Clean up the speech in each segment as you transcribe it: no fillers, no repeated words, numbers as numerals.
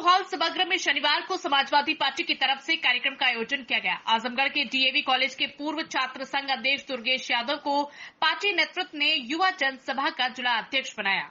Hall सभागृह में शनिवार को समाजवादी पार्टी की तरफ से कार्यक्रम का आयोजन किया गया। आजमगढ़ के डीएवी कॉलेज के पूर्व छात्र संघ अध्यक्ष दुर्गेश यादव को पार्टी नेतृत्व ने युवा जनसभा का जिला अध्यक्ष बनाया,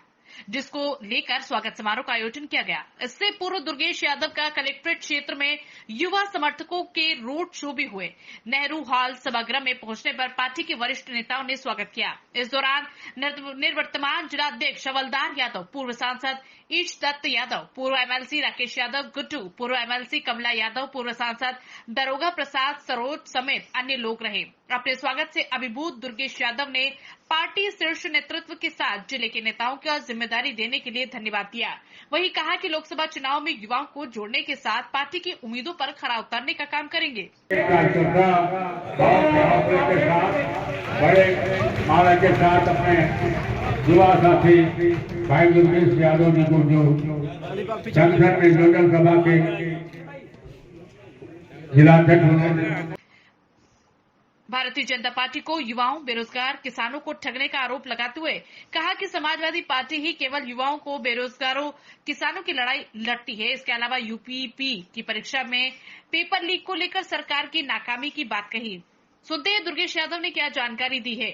जिसको लेकर स्वागत समारोह का आयोजन किया गया। इससे पूर्व दुर्गेश यादव का कलेक्ट्रेट क्षेत्र में युवा समर्थकों के रोड शो भी हुए। नेहरू हॉल सभागृह में पहुंचने पर पार्टी के वरिष्ठ नेताओं ने स्वागत किया। इस दौरान निवर्तमान जिलाध्यक्ष हवलदार यादव, पूर्व सांसद ईश दत्त यादव, पूर्व एमएलसी राकेश यादव गुड्डू, पूर्व एमएलसी कमला यादव, पूर्व सांसद दरोगा प्रसाद सरोज समेत अन्य लोग रहे। अपने स्वागत से अभिभूत दुर्गेश यादव ने पार्टी शीर्ष नेतृत्व के साथ जिले के नेताओं को जिम्मेदारी देने के लिए धन्यवाद दिया। वहीं कहा कि लोकसभा चुनाव में युवाओं को जोड़ने के साथ पार्टी की उम्मीदों पर खरा उतरने का काम करेंगे। बड़े माला के साथ अपने युवा साथी भाई दुर्गेश यादव जी को जो संसद में नोडल सभा के जिलाध्यक्ष होने। भारतीय जनता पार्टी को युवाओं, बेरोजगार किसानों को ठगने का आरोप लगाते हुए कहा कि समाजवादी पार्टी ही केवल युवाओं को, बेरोजगारों, किसानों की लड़ाई लड़ती है। इसके अलावा यूपीपी की परीक्षा में पेपर लीक को लेकर सरकार की नाकामी की बात कही। सुनते हैं दुर्गेश यादव ने क्या जानकारी दी है।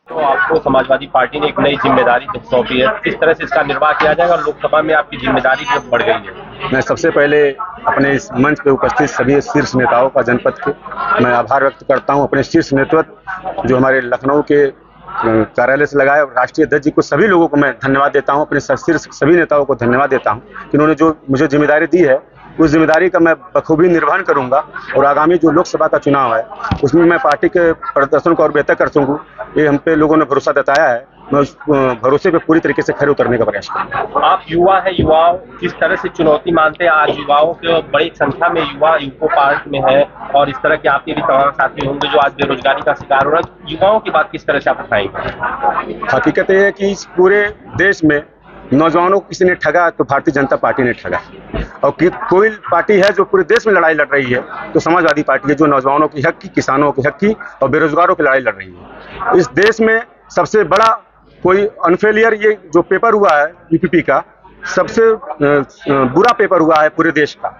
तो आपको समाजवादी पार्टी ने एक नई जिम्मेदारी सौंपी है, किस तरह से इसका निर्वाह किया जाएगा? लोकसभा में आपकी जिम्मेदारी भी बढ़ गई है। मैं सबसे पहले अपने इस मंच पे उपस्थित सभी शीर्ष नेताओं का जनपद के मैं आभार व्यक्त करता हूं। अपने शीर्ष नेतृत्व जो हमारे लखनऊ के कार्यालय से लगाए और राष्ट्रीय अध्यक्ष जी को, सभी लोगों को मैं धन्यवाद देता हूं। अपने शीर्ष सभी नेताओं को धन्यवाद देता हूं कि उन्होंने जो मुझे जिम्मेदारी दी है, उस जिम्मेदारी का मैं बखूबी निर्वहन करूंगा और आगामी जो लोकसभा का चुनाव है उसमें मैं पार्टी के प्रदर्शन को और बेहतर कर सकूं, ये हम पे लोगों ने भरोसा जताया है। मैं उस भरोसे पे पूरी तरीके से खरे उतरने का प्रयास करूंगा। आप युवा है, युवाओं किस तरह से चुनौती मानते हैं? आज युवाओं के बड़ी संख्या में युवा यूको पार्क में है और इस तरह के आपके भी तमाम साथी होंगे जो आज बेरोजगारी का शिकार हो रहा है। युवाओं की बात किस तरह से आप उठाएंगे? हकीकत यह है कि इस पूरे देश में नौजवानों को किसी ने ठगा तो भारतीय जनता पार्टी ने ठगा, और कोई पार्टी है जो पूरे देश में लड़ाई लड़ रही है तो समाजवादी पार्टी है, जो नौजवानों की हक की, किसानों की हक की और बेरोजगारों की लड़ाई लड़ रही है। इस देश में सबसे बड़ा कोई अनफेलियर ये जो पेपर हुआ है यूपीपी का, सबसे बुरा पेपर हुआ है पूरे देश का।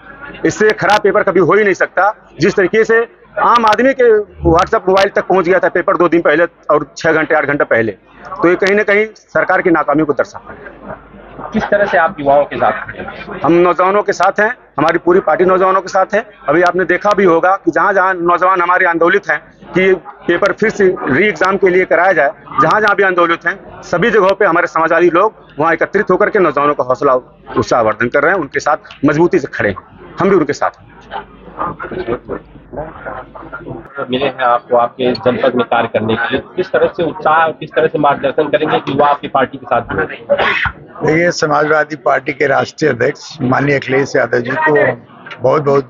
इससे खराब पेपर कभी हो ही नहीं सकता। जिस तरीके से आम आदमी के व्हाट्सएप मोबाइल तक पहुंच गया था पेपर 2 दिन पहले और 6 घंटे 8 घंटे पहले, तो ये कहीं ना कहीं सरकार की नाकामी को दर्शाता है। किस तरह से आप युवाओं के साथ खड़े हैं? हम नौजवानों के साथ हैं, हमारी पूरी पार्टी नौजवानों के साथ है। अभी आपने देखा भी होगा कि जहां जहां नौजवान हमारे आंदोलित हैं कि पेपर फिर से री एग्जाम के लिए कराया जाए, जहां जहां भी आंदोलित हैं सभी जगहों पे हमारे समाजवादी लोग वहां एकत्रित होकर के नौजवानों का हौसला उत्साहवर्धन कर रहे हैं, उनके साथ मजबूती से खड़े हैं। हम भी उनके साथ हैं। मिले हैं आपको आपके जनपद में कार्य करने के लिए, किस तरह से उत्साह और किस तरह से मार्गदर्शन करेंगे कि युवा आपकी पार्टी के साथ जुड़े? देखिए, समाजवादी पार्टी के राष्ट्रीय अध्यक्ष माननीय अखिलेश यादव जी को बहुत बहुत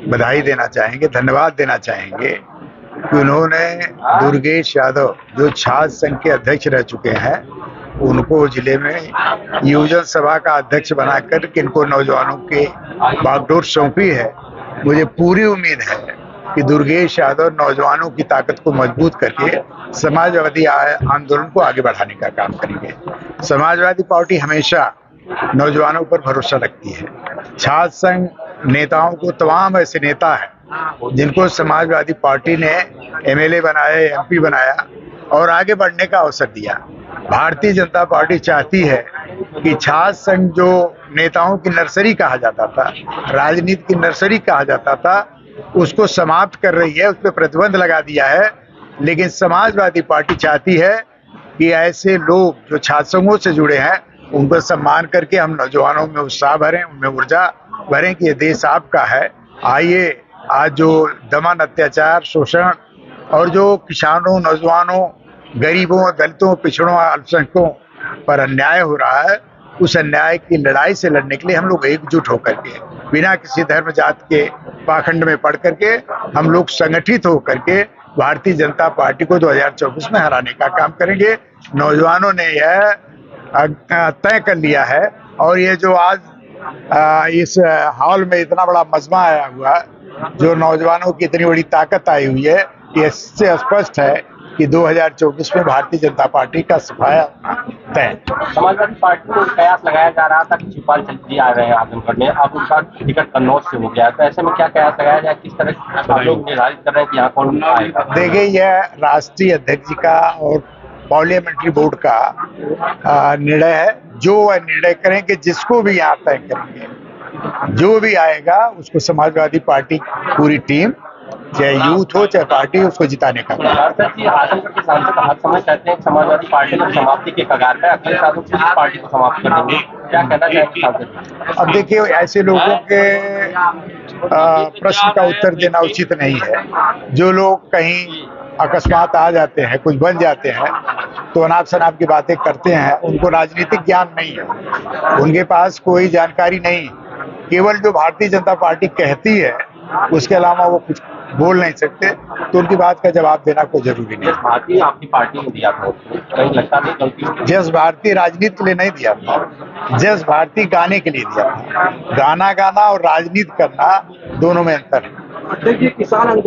बधाई देना चाहेंगे, धन्यवाद देना चाहेंगे कि उन्होंने दुर्गेश यादव जो छात्र संघ के अध्यक्ष रह चुके हैं, उनको जिले में युवजन सभा का अध्यक्ष बनाकर इनको नौजवानों के बागडोर सौंपी है। मुझे पूरी उम्मीद है कि दुर्गेश यादव नौजवानों की ताकत को मजबूत करके समाजवादी आंदोलन को आगे बढ़ाने का काम करेंगे। समाजवादी पार्टी हमेशा नौजवानों पर भरोसा रखती है। छात्र संघ नेताओं को तमाम ऐसे नेता हैं जिनको समाजवादी पार्टी ने एमएलए बनाया, एमपी बनाया और आगे बढ़ने का अवसर दिया। भारतीय जनता पार्टी चाहती है कि छात्र संघ जो नेताओं की नर्सरी कहा जाता था, राजनीति की नर्सरी कहा जाता था, उसको समाप्त कर रही है, उस पर प्रतिबंध लगा दिया है। लेकिन समाजवादी पार्टी चाहती है कि ऐसे लोग जो छात्र संघों से जुड़े हैं उनको सम्मान करके हम नौजवानों में उत्साह भरें, उनमें ऊर्जा भरें कि ये देश आपका है। आइए, आज जो दमन, अत्याचार, शोषण और जो किसानों, नौजवानों, गरीबों, दलितों, पिछड़ों, अल्पसंख्यकों पर अन्याय हो रहा है, उस अन्याय की लड़ाई से लड़ने के लिए हम लोग एकजुट होकर के, बिना किसी धर्म जात के पाखंड में पड़ करके हम लोग संगठित होकर के भारतीय जनता पार्टी को 2024 में हराने का काम करेंगे। नौजवानों ने यह तय कर लिया है और ये जो आज इस हॉल में इतना बड़ा मजमा आया हुआ, जो नौजवानों की इतनी बड़ी ताकत आई हुई है, इससे स्पष्ट है कि 2024 में भारतीय जनता पार्टी का सफाया तय। समाजवादी पार्टी को कयास लगाया जा रहा था कि शिवपाल चौधरी आ रहे हैं आजमगढ़ में, अब उनका टिकट कन्नौज से हो गया, तो ऐसे में क्या कयास लगाया जाए, किस तरह आप लोग निर्धारित कर रहे हैं कि यहाँ कौन आएगा? देखिए, यह राष्ट्रीय अध्यक्ष जी का और पार्लियामेंट्री बोर्ड का निर्णय है। जो वह निर्णय करेंगे, जिसको भी यहाँ तय करेंगे, जो भी आएगा उसको समाजवादी पार्टी पूरी टीम, चाहे यूथ हो चाहे पार्टी हो, उसको जिताने का। जी, आजमगढ़ के सांसद हर समय कहते हैं कि समाजवादी पार्टी को समाप्ति के कगार पर, अगले साल किस पार्टी को समाप्त कर देंगे, क्या कहना चाहेंगे सांसद? अब देखिए, ऐसे लोगों के प्रश्न का उत्तर देना उचित नहीं है। जो लोग कहीं अकस्मात आ जाते हैं, कुछ बन जाते हैं, तो अनाप शनाप की बातें करते हैं, उनको राजनीतिक ज्ञान नहीं है, उनके पास कोई जानकारी नहीं, केवल जो भारतीय जनता पार्टी कहती है उसके अलावा वो कुछ बोल नहीं सकते, तो उनकी बात का जवाब देना कोई जरूरी नहीं। भारतीय आपकी पार्टी ने दिया था, कहीं लगता नहीं गलती? जस भारती राजनीति के लिए नहीं दिया था, जस भारती गाने के लिए दिया था। गाना गाना और राजनीति करना दोनों में अंतर है। देखिए, किसान आंदोलन